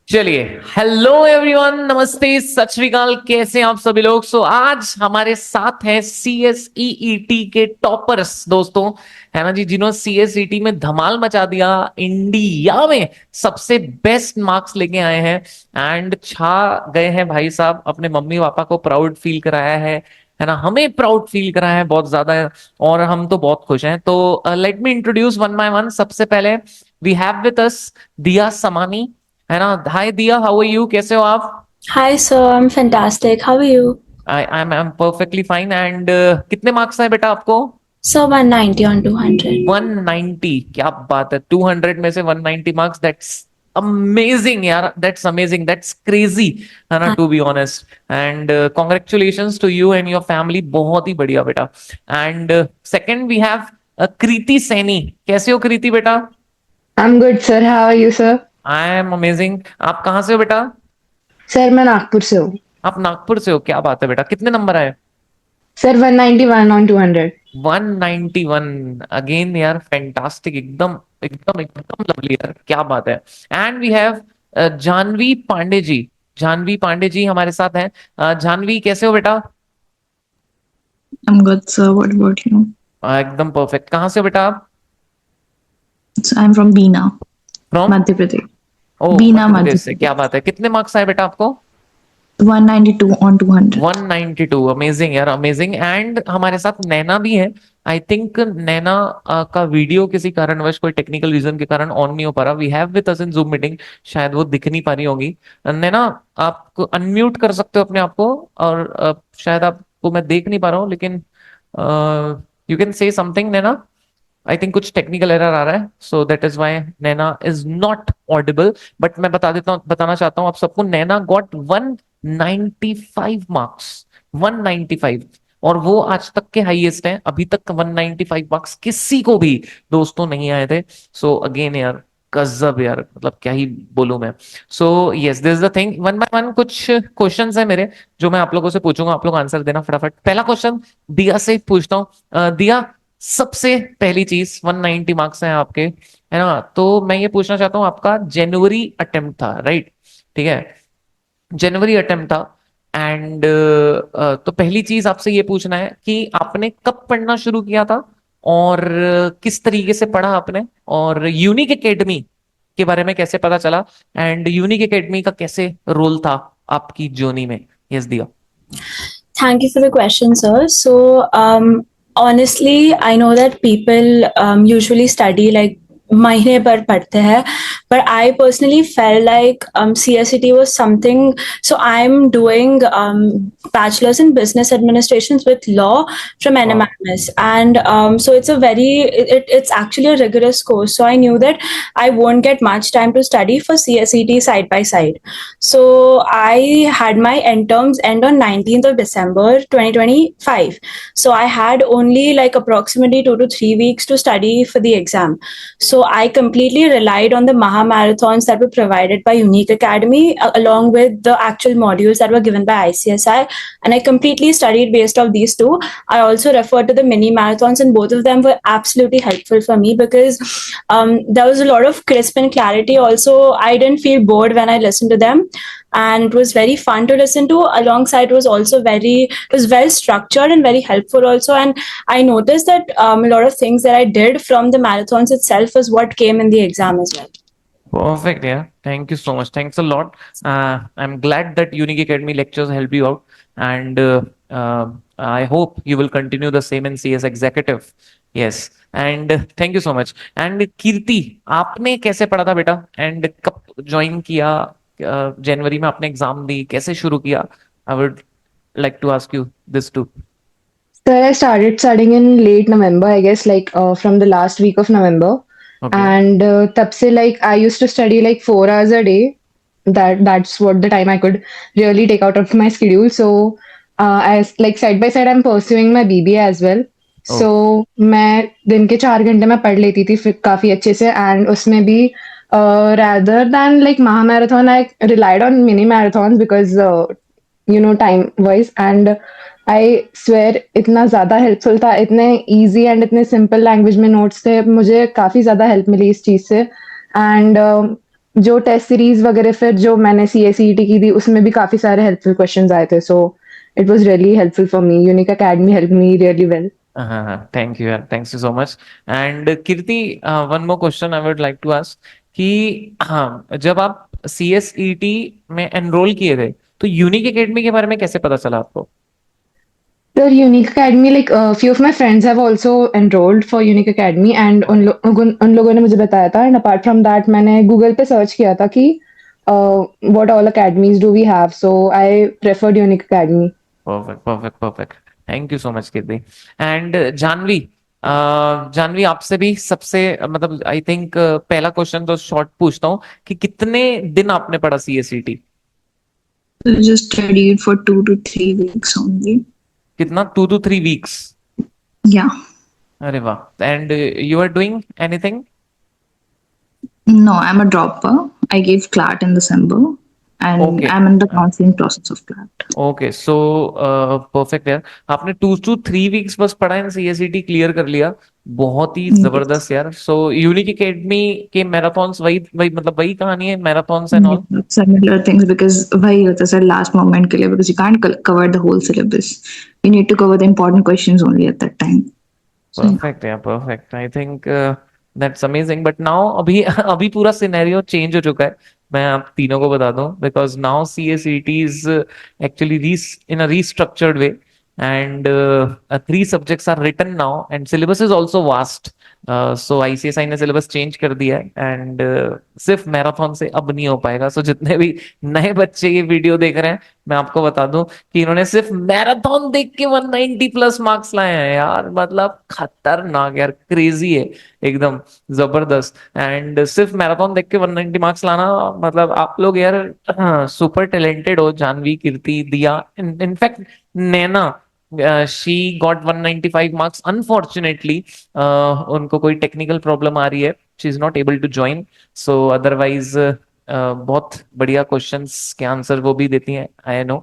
चलिए, hello everyone, नमस्ते, सत श्री अकाल। कैसे हैं आप सभी लोग? आज हमारे साथ हैं सीएसईईटी के टॉपर्स दोस्तों, है ना जी, जिन्होंने सीएसईटी में धमाल मचा दिया, इंडिया में सबसे बेस्ट मार्क्स लेके आए हैं एंड छा गए हैं भाई साहब। अपने मम्मी पापा को प्राउड फील कराया है ना, हमें प्राउड फील कराया है बहुत ज्यादा, और हम तो बहुत खुश हैं। तो let me introduce one by one. सबसे पहले वी हैव विद अस दिया समानी, है ना। हाय दिया, हाउ आर यू? कैसे हो आप? Hi, sir. I'm fantastic. How are you? I am perfectly fine. And कितने मार्क्स आए बेटा आपको? Sir, 190 on 200. 190? क्या बात है, 200 में से 190 मार्क्स, दैट्स अमेजिंग यार, दैट्स अमेजिंग, दैट्स क्रेजी, है ना, हाँ, to be honest. And congratulations to you and your family, बहुत ही बढ़िया बेटा। And second we have Kriti Saini. कैसे हो कृति बेटा? I'm good, sir. How are you, sir? I am amazing. आप कहाँ से हो बेटा? सर मैं नागपुर से हूँ। आप नागपुर से हो? क्या बात है बेटा, कितने नंबर आए? सर 191 ऑन 200। 191? अगेन यार, फैंटास्टिक, एकदम एकदम एकदम लवली यार, क्या बात है। And we have Janvi Pandey ji. Janvi Pandey ji हमारे साथ हैं। जानवी, कैसे हो बेटा? I'm good, sir. What about you? एकदम परफेक्ट। कहाँ से हो बेटा आप? So I'm from Bina, from? Madhya Pradesh. Oh, Bina, Madhya Madhya Pradesh से। क्या Pradesh. बात है, कितने मार्क्स आए बेटा आपको? 192 on 200. 192? अमेजिंग यार, अमेजिंग। एंड हमारे साथ नैना भी है। आई थिंक नैना का वीडियो किसी कारणवश, कोई टेक्निकल रीजन के कारण ऑन नहीं हो पा रहा। We have with us in Zoom meeting, शायद वो दिख नहीं पा रही होगी। नैना, आप अनम्यूट कर सकते हो अपने आप को, और शायद आपको मैं देख नहीं पा रहा हूँ, लेकिन you can say something Naina. I think कुछ टेक्निकल एरर आ रहा है, so that is why Naina is not Audible. But मैं बता देता हूँ, बताना चाहता हूँ आप सबको, नैना गॉट 195 मार्क्स। 195, और वो आज तक के हाईएस्ट हैं। अभी तक 195 मार्क्स किसी को भी दोस्तों नहीं आए थे। सो अगेन यार, गजब यार, मतलब क्या ही बोलूं मैं। So yes, this is the thing. One by one कुछ क्वेश्चंस है मेरे, जो मैं आप लोगों से पूछूंगा, आप लोग आंसर देना फटाफट। पहला क्वेश्चन दिया से पूछता हूँ। दिया, सबसे पहली चीज, 190 मार्क्स हैं आपके, है ना, तो मैं ये पूछना चाहता हूँ, आपका जनवरी अटेम्प्ट था, राइट? ठीक है, जनवरी अटेम्प्ट था। एंड तो पहली चीज आपसे ये पूछना है कि आपने कब पढ़ना शुरू किया था, और किस तरीके से पढ़ा आपने, और यूनिक एकेडमी के बारे में कैसे पता चला, एंड यूनिक एकेडमी का कैसे रोल था आपकी जर्नी में? यस दिया। Thank you for the question, sir. Honestly, I know that people usually study like महीने भर पढ़ते हैं, but I personally felt like CSET was something. So I'm doing bachelor's in business administrations with law from वाह। NMIMS, and so it's a it's actually a rigorous course. So I knew that I won't get much time to study for CSET side by side. So I had my end terms end on 19th of December 2025. So I had only like approximately 2 to 3 weeks to study for the exam. So I completely relied on the Maha marathons that were provided by Unique Academy along with the actual modules that were given by ICSI. And I completely studied based off these two. I also referred to the mini marathons, and both of them were absolutely helpful for me because there was a lot of crisp and clarity. Also, I didn't feel bored when I listened to them, and it was very fun to listen to. Alongside, it was well structured and very helpful also. And I noticed that a lot of things that I did from the marathons itself was what came in the exam as well. Perfect, yeah. Thank you so much. Thanks a lot. I'm glad that Unique Academy lectures help you out, and I hope you will continue the same in CS Executive. Yes, and thank you so much. And कीर्ति, आपने कैसे पढ़ा था बेटा, and कब join किया? जनवरी में आपने exam दी, कैसे शुरू किया? I would like to ask you this too. Sir, I started studying in late November, I guess, like from the last week of November. Okay. And तब से like I used to study like 4 hours a day. That's what the time I could really take out of my schedule. So as like side by side I'm pursuing my BBA as well. O. So मैं दिन के 4 घंटे में पढ़ लेती थी फिर काफी अच्छे से, and उसमें भी rather than like Maha marathon I relied on mini marathons because time wise, and I swear इतना ज़्यादा हेल्पफुल था, इतने ईज़ी एंड इतने सिंपल लैंग्वेज में नोट्स थे, मुझे काफ़ी ज़्यादा हेल्प मिली इस चीज़ से। एंड जो टेस्ट सीरीज वगैरह फिर जो मैंने CSET की थी उसमें भी काफी सारे हेल्पफुल क्वेश्चंस आए थे, so it was really helpful for me. Unique Academy help me really well. हाँ हाँ, थैंक यू यार, thanks you so much. And Kirti, one more question I would like to ask कि हाँ, जब आप CSET में एनरोल किए थे तो यूनिक एकेडमी के बारे में कैसे पता चला आपको? So Unique Academy, like few of my friends have also enrolled for Unique Academy and उन लोगों ने मुझे बताया था. And apart from that मैंने Google पे search किया था कि what all academies do we have, so I preferred Unique Academy. Perfect perfect perfect. Thank you so much Kirti. And Janvi, Janvi आपसे भी सबसे मतलब आई थिंक पहला क्वेश्चन तो शॉर्ट पूछता हूँ कि कितने दिन आपने पढ़ा CSET? So I just studied for 2 to 3 weeks only. कितना? 2 to 3 weeks? Yeah. अरे वाह. And you are doing anything? No, I'm a dropper. I gave CLAT in December, and Okay. I'm in the counseling process of CLAT. Okay so perfect यार. आपने 2 to 3 weeks बस पढ़ा है, CSET clear कर लिया. बहुत ही जबरदस्त यार. सो यूनिक एकेडमी के मैराथन्स वही वही मतलब वही कहानी है, marathons and all. Yeah, similar things because वही होता है sir last moment के लिए because you can't cover the whole syllabus. You need to cover the important questions only at that time. So, yeah. Perfect यार, perfect. I think that's amazing. But now अभी अभी पूरा scenario change हो चुका है. मैं आप तीनों को बता दूं because now CSET is actually in a restructured way. And 3 subjects are written now and syllabus is also vast. So ICSI ने सिलेबस चेंज कर दिया है. एंड सिर्फ मैराथन से अब नहीं हो पाएगा. सो जितने भी नए बच्चे ये वीडियो देख रहे हैं, मैं आपको बता दूं कि इन्होंने सिर्फ मैराथन देख के 190+ मार्क्स लाए हैं यार. मतलब खतरनाक यार, क्रेजी है एकदम, जबरदस्त. एंड सिर्फ मैराथन देख के 190 मार्क्स लाना, मतलब आप लोग यार सुपर टैलेंटेड हो. Janhvi, Kirti, Diya, in fact Naina, she got 195 marks. Unfortunately उनको कोई टेक्निकल प्रॉब्लम आ रही है, she is not able to join. So otherwise बहुत बढ़िया क्वेश्चंस के आंसर वो भी देती हैं, I know.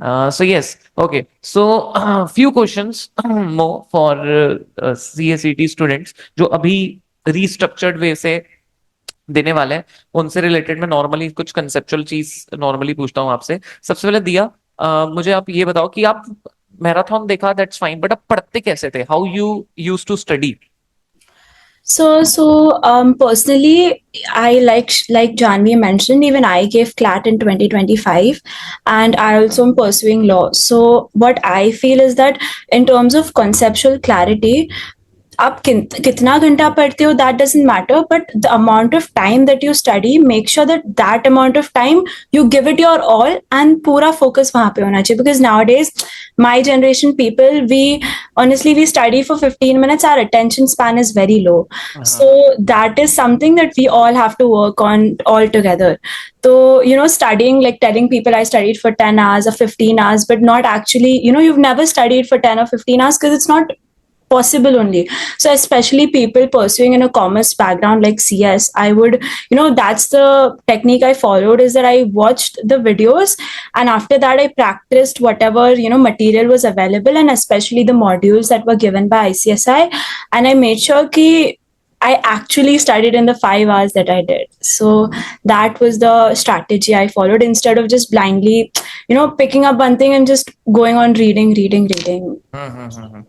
So yes, okay. So few questions more for CSET students जो अभी रीस्ट्रक्चर्ड वे से देने वाले हैं. उनसे रिलेटेड मैं नॉर्मली कुछ कंसेप्चुअल चीज नॉर्मली पूछता हूँ आपसे. सबसे पहले दिया, मुझे आप ये बताओ कि आप मैराथन देखा, दैट्स फाइन, बट आप पढ़ते कैसे थे? How you use to study? Personally, I like Janvi mentioned, even I gave CLAT in 2025, and I also am pursuing law. So what I feel is that in terms of conceptual clarity, आप कितना घंटा पढ़ते हो that doesn't matter, but the amount of time that you study, make sure that amount of time you give it your all and पूरा focus वहाँ पे होना चाहिए. Because nowadays my generation people, we study for 15 minutes, our attention span is very low. So that is something that we all have to work on all together. So studying, like telling people I studied for 10 hours or 15 hours, but not actually, you've never studied for 10 or 15 hours because it's not possible only. So especially people pursuing in a commerce background like CS, I would, that's the technique I followed, is that I watched the videos and after that I practiced whatever material was available, and especially the modules that were given by ICSI, and I made sure ki I actually studied in the 5 hours that I did. So that was the strategy I followed, instead of just blindly picking up one thing and just going on reading.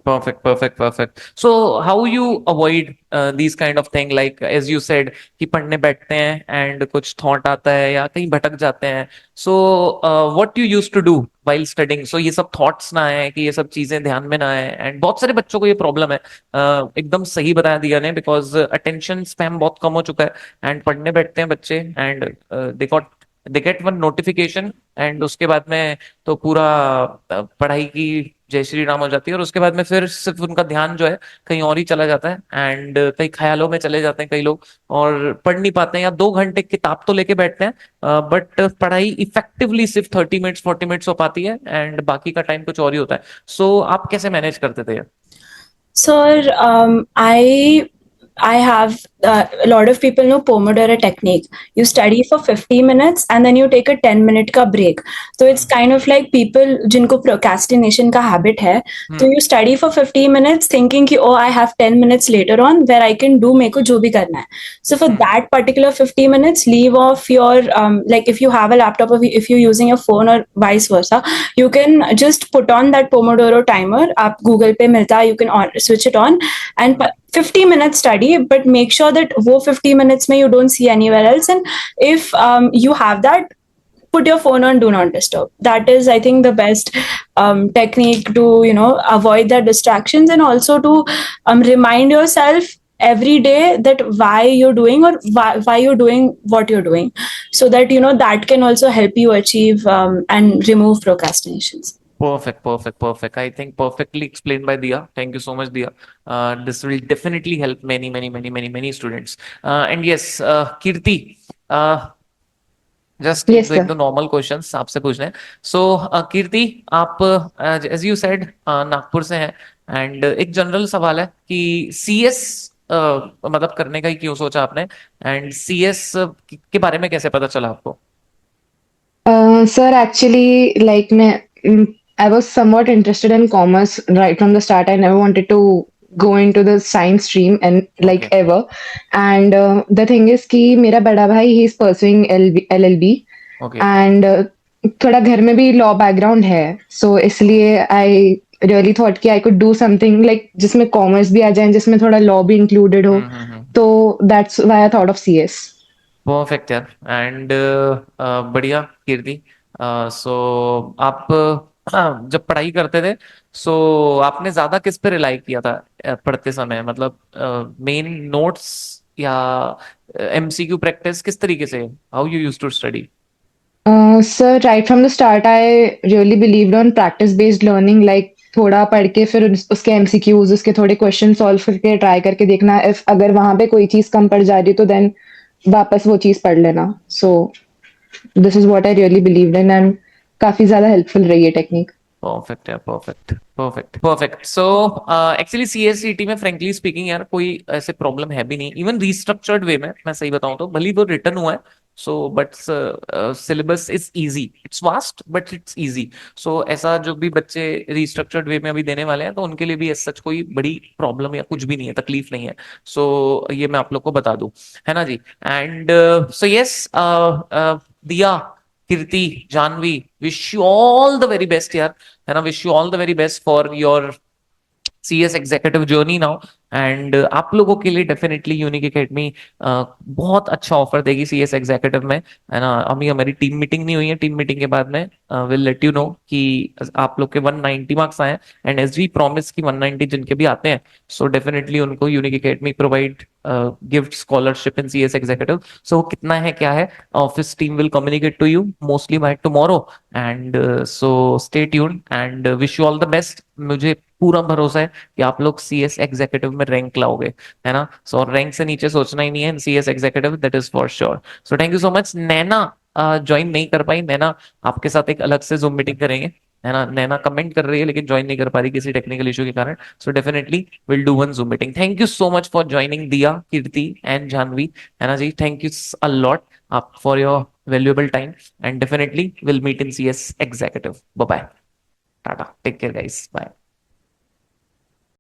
Perfect, perfect, perfect. So how you avoid these kind of thing, like as you said कि पढ़ने बैठते हैं and कुछ thought आता है या कहीं भटक जाते हैं. So what you used to do while studying, so ये सब thoughts ना आए, कि ये सब चीजें ध्यान में ना आए. and बहुत सारे बच्चों को ये प्रॉब्लम है. एकदम सही बताया दिया ने, बिकॉज अटेंशन स्पैम बहुत कम हो चुका है. एंड पढ़ने बैठते हैं बच्चे and they get one notification and उसके बाद में तो पूरा पढ़ाई की जय श्री राम हो जाती है. और उसके बाद में फिर सिर्फ उनका ध्यान जो है कहीं और ही चला जाता है एंड कई ख्यालों में चले जाते हैं कई लोग, और पढ़ नहीं पाते हैं. या 2 घंटे किताब तो लेके बैठते हैं बट पढ़ाई इफेक्टिवली सिर्फ 30 मिनट्स 40 मिनट्स हो पाती है एंड बाकी का टाइम कुछ और ही होता है. सो आप कैसे मैनेज करते थे? Sir, I I have a lot of people know Pomodoro technique. You study for 50 minutes and then you take a 10-minute का break. So it's kind of like people जिनको procrastination का habit है. So you study for 50 minutes thinking कि oh I have 10 minutes later on where I can do मेरे को जो भी करना है. So for that particular 50 minutes, leave off your like if you have a laptop or if you're using your phone or vice versa, you can just put on that Pomodoro timer. आप Google पे मिलता है, you can switch it on and 50 minutes study, but make sure that वो 50 minutes में you don't see anywhere else. And if you have that, put your phone on do not disturb. That is, I think, the best technique to avoid the distractions, and also to remind yourself every day that why you're doing or why you're doing what you're doing, so that that can also help you achieve and remove procrastinations. Perfect. I think perfectly explained by Diya. Thank you so much, Diya. This will definitely help many students. And yes, Kirti, just Yes, एक sir. दो normal questions आपसे पूछने हैं. सो कीर्ति, आप as you said Nagpur से हैं, and एक general सवाल है कि सीएस मतलब करने का ही क्यों सोचा आपने, एंड सीएस के बारे में कैसे पता चला आपको? Sir, actually, like, I was somewhat interested in commerce right from the start. I never wanted to go into the science stream and like Okay. ever. And the thing is कि मेरा बड़ा भाई he is pursuing LLB okay. and थोड़ा घर में भी law background है, so इसलिए I really thought कि I could do something like जिसमें commerce भी आ जाए, जिसमें थोड़ा law भी included हो, तो that's why I thought of CS. Perfect यार. एंड बढ़िया कीर्ति. सो आप जब पढ़ाई करते थे, सो आपने ज्यादा किस पे रिलाई किया था पढ़ते समय? मतलब मेन नोट्स या एमसीक्यू प्रैक्टिस, किस तरीके से, how you used to study? Sir, right from the start, I really believed on practice-based learning. Like थोड़ा पढ़ के फिर उसके MCQs, उसके थोड़े क्वेश्चन सॉल्व करके ट्राई करके देखना. इफ अगर वहां पे कोई चीज कम पड़ जा रही तो देन वापस वो चीज पढ़ लेना. So this is what I really believed in and काफी ज्यादा हेल्पफुल रही है टेक्निक. परफेक्ट यार, परफेक्ट. सो एक्चुअली सीएससीटी में फ्रेंकली स्पीकिंग यार कोई ऐसे प्रॉब्लम है भी नहीं, इवन रिस्ट्रक्चर्ड वे में मैं सही बताऊं तो, भले वो रिटर्न हुआ है. So but syllabus is easy, it's vast but it's easy. So ऐसा जो भी बच्चे रिस्ट्रक्चर्ड वे में अभी देने वाले हैं, तो उनके लिए भी ऐसा सच कोई बड़ी प्रॉब्लम या कुछ भी नहीं है, तकलीफ नहीं है. सो ये मैं आप लोग को बता दूं, है ना जी. And so yes Diya, Kirti, Janvi, wish you all the very best यार, है ना. Wish you all the very best for your CS executive journey now. And आप लोगों के लिए डेफिनेटली यूनिक एकेडमी बहुत अच्छा ऑफर देगी सीएस एग्जीक्यूटिव में, है ना. अभी हमारी टीम मीटिंग नहीं हुई है, टीम मीटिंग के बाद में विल लेट यू नो कि आप लोग के 190 मार्क्स आए, एंड एज वी प्रॉमिस की 190 जिनके भी आते हैं, सो डेफिनेटली उनको Unacademy provide gift scholarship in CS executive. So कितना है क्या है, office team will communicate to you mostly by tomorrow. And so stay tuned and wish you all the best. मुझे पूरा भरोसा है कि आप लोग सीएस एग्जीक्यूटिव में रैंक लाओगे, है ना. सो रैंक से नीचे सोचना ही नहीं है, CS executive that is for sure. So thank you so much. Naina join नहीं कर पाई, नैना आपके साथ एक अलग से जूम मीटिंग करेंगे, है ना. नैना कमेंट कर रही है लेकिन ज्वाइन नहीं कर पा रही किसी टेक्निकल इशू के कारण. So definitely will do one zoom meeting. Thank you so much for joining Diya, Kirti and Janhvi, है ना जी. थैंक यू अ लॉट आप for your valuable time, and definitely will meet in CS executive. Bye bye, tata, take care guys, bye.